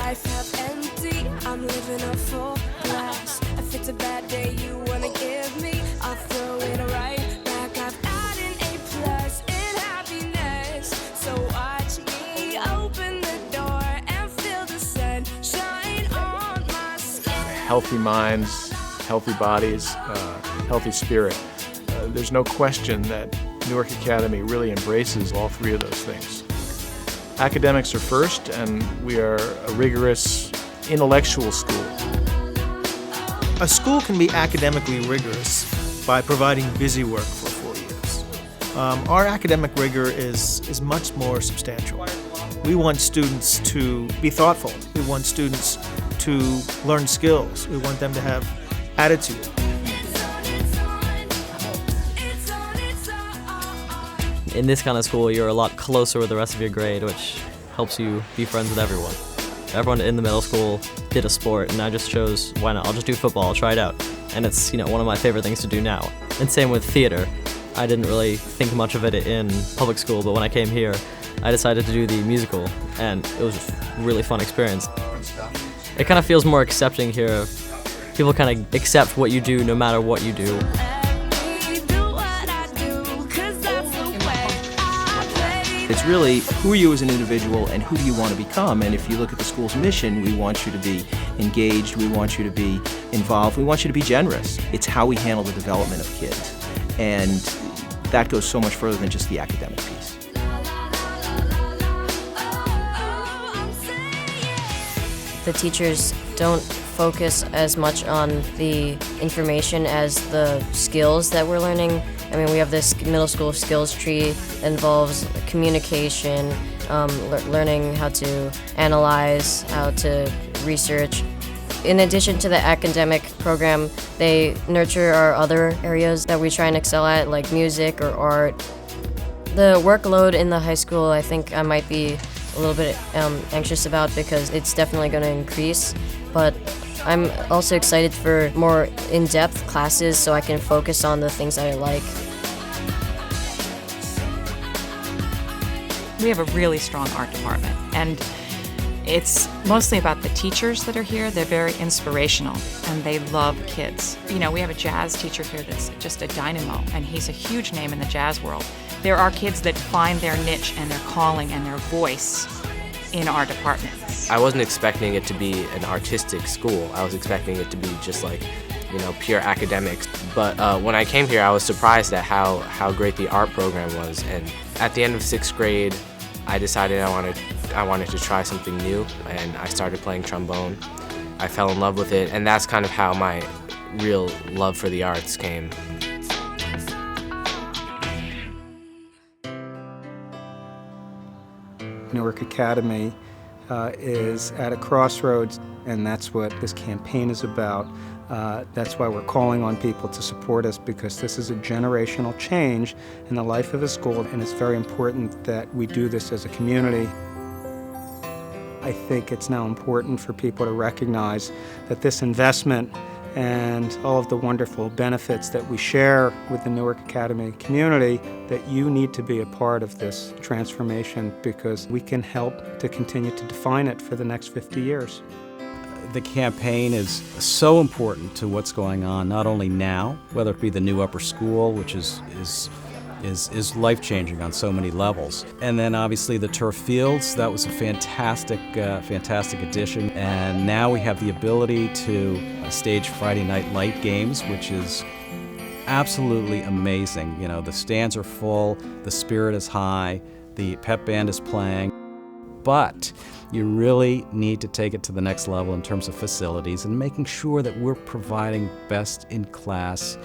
life half empty, I'm living a full glass. If it's a bad day you wanna give me, I'll throw it right back. I've got an A+ in happiness, so watch me open the door and feel the sunshine on my skin. Healthy minds, healthy bodies, healthy spirit. There's no question that Newark Academy really embraces all three of those things. Academics are first, and we are a rigorous intellectual school. A school can be academically rigorous by providing busy work for 4 years. Our academic rigor is much more substantial. We want students to be thoughtful. We want students to learn skills. We want them to have attitude. In this kind of school, you're a lot closer with the rest of your grade, which helps you be friends with everyone. Everyone in the middle school did a sport, and I just chose, why not? I'll just do football, I'll try it out. And it's, one of my favorite things to do now. And same with theater. I didn't really think much of it in public school, but when I came here, I decided to do the musical, and it was just a really fun experience. It kind of feels more accepting here. People kind of accept what you do no matter what you do. It's really, who are you as an individual and who do you want to become? And if you look at the school's mission, we want you to be engaged, we want you to be involved, we want you to be generous. It's how we handle the development of kids. And that goes so much further than just the academic piece. The teachers don't focus as much on the information as the skills that we're learning. I mean, we have this middle school skills tree that involves communication, learning how to analyze, how to research. In addition to the academic program, they nurture our other areas that we try and excel at, like music or art. The workload in the high school, I think I might be a little bit anxious about because it's definitely going to increase, but I'm also excited for more in-depth classes so I can focus on the things that I like. We have a really strong art department, and it's mostly about the teachers that are here. They're very inspirational, and they love kids. We have a jazz teacher here that's just a dynamo, and he's a huge name in the jazz world. There are kids that find their niche and their calling and their voice in our department. I wasn't expecting it to be an artistic school. I was expecting it to be just like, pure academics. But when I came here, I was surprised at how great the art program was. And at the end of 6th grade, I decided I wanted to try something new, and I started playing trombone. I fell in love with it, and that's kind of how my real love for the arts came. Newark Academy is at a crossroads, and that's what this campaign is about. That's why we're calling on people to support us, because this is a generational change in the life of a school, and it's very important that we do this as a community. I think it's now important for people to recognize that this investment and all of the wonderful benefits that we share with the Newark Academy community, that you need to be a part of this transformation, because we can help to continue to define it for the next 50 years. The campaign is so important to what's going on, not only now, whether it be the new upper school, which is life-changing on so many levels. And then obviously the turf fields, that was a fantastic addition. And now we have the ability to stage Friday night light games, which is absolutely amazing. The stands are full, the spirit is high, the pep band is playing. But you really need to take it to the next level in terms of facilities and making sure that we're providing best-in-class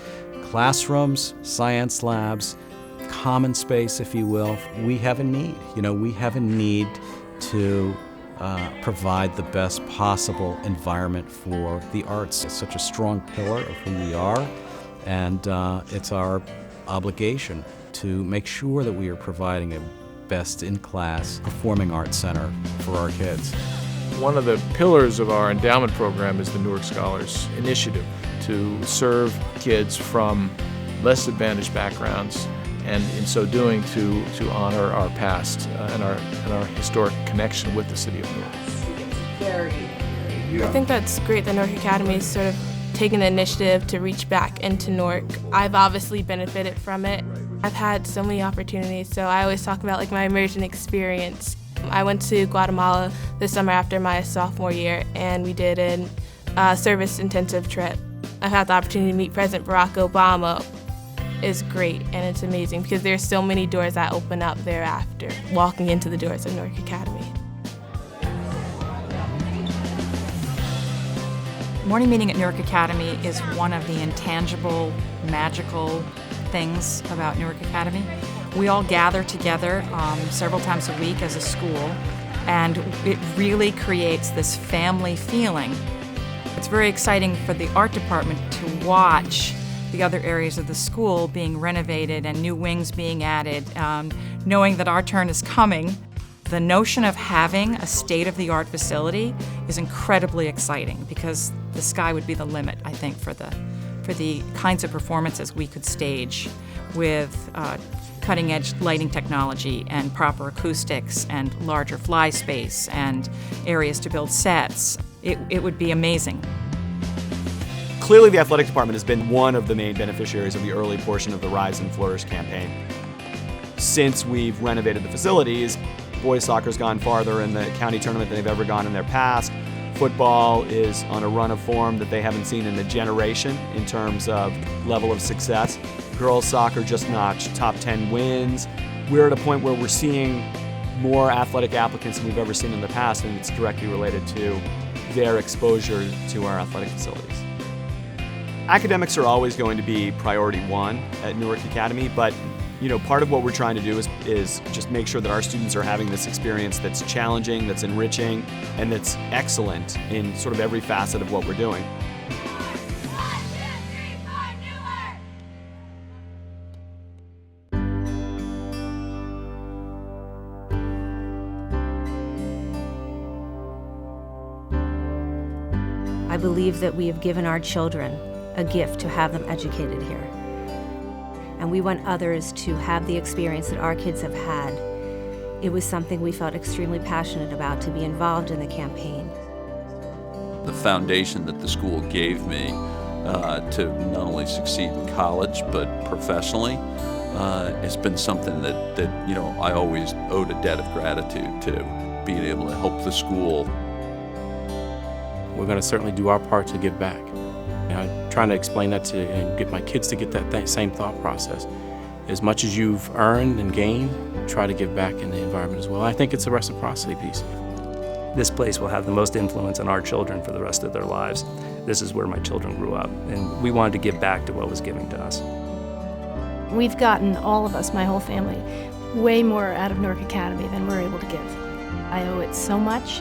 classrooms, science labs, common space, if you will. We have a need. We have a need to provide the best possible environment for the arts. It's such a strong pillar of who we are, and it's our obligation to make sure that we are providing a best-in-class performing arts center for our kids. One of the pillars of our endowment program is the Newark Scholars Initiative, to serve kids from less advantaged backgrounds, and in so doing to honor our past and our historic connection with the city of Newark. I think that's great that Newark Academy is sort of taking the initiative to reach back into Newark. I've obviously benefited from it. I've had so many opportunities, so I always talk about my immersion experience. I went to Guatemala this summer after my sophomore year, and we did a service intensive trip. I've had the opportunity to meet President Barack Obama. It's great and it's amazing because there's so many doors that open up thereafter, walking into the doors of Newark Academy. Morning meeting at Newark Academy is one of the intangible, magical things about Newark Academy. We all gather together several times a week as a school, and it really creates this family feeling. It's very exciting for the art department to watch the other areas of the school being renovated and new wings being added, knowing that our turn is coming. The notion of having a state-of-the-art facility is incredibly exciting because the sky would be the limit, I think, for the kinds of performances we could stage with cutting-edge lighting technology and proper acoustics and larger fly space and areas to build sets. It would be amazing. Clearly, the athletic department has been one of the main beneficiaries of the early portion of the Rise and Flourish campaign. Since we've renovated the facilities, boys soccer's gone farther in the county tournament than they've ever gone in their past. Football is on a run of form that they haven't seen in a generation in terms of level of success. Girls soccer just notched top 10 wins. We're at a point where we're seeing more athletic applicants than we've ever seen in the past, and it's directly related to their exposure to our athletic facilities. Academics are always going to be priority one at Newark Academy, but part of what we're trying to do is just make sure that our students are having this experience that's challenging, that's enriching, and that's excellent in sort of every facet of what we're doing. I believe that we have given our children a gift to have them educated here. And we want others to have the experience that our kids have had. It was something we felt extremely passionate about, to be involved in the campaign. The foundation that the school gave me to not only succeed in college but professionally has been something that I always owed a debt of gratitude to, being able to help the school. We're going to certainly do our part to give back. Trying to explain that and get my kids to get that same thought process. As much as you've earned and gained, try to give back in the environment as well. I think it's a reciprocity piece. This place will have the most influence on our children for the rest of their lives. This is where my children grew up, and we wanted to give back to what was given to us. We've gotten, all of us, my whole family, way more out of Newark Academy than we're able to give. I owe it so much.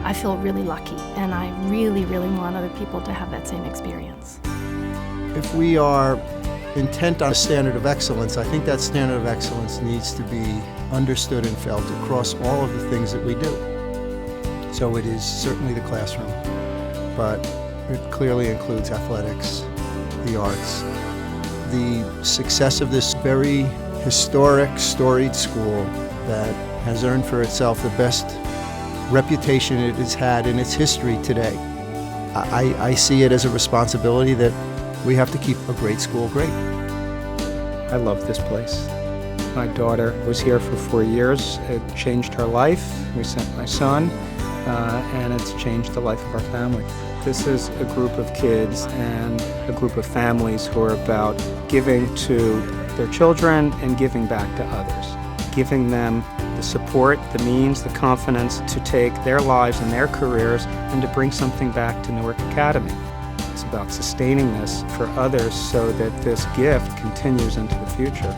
I feel really lucky, and I really, really want other people to have that same experience. If we are intent on a standard of excellence, I think that standard of excellence needs to be understood and felt across all of the things that we do. So it is certainly the classroom, but it clearly includes athletics, the arts. The success of this very historic, storied school that has earned for itself the best reputation it has had in its history today. I see it as a responsibility that we have to keep a great school great. I love this place. My daughter was here for 4 years. It changed her life. We sent my son, and it's changed the life of our family. This is a group of kids and a group of families who are about giving to their children and giving back to others, giving them the support, the means, the confidence to take their lives and their careers and to bring something back to Newark Academy. It's about sustaining this for others so that this gift continues into the future.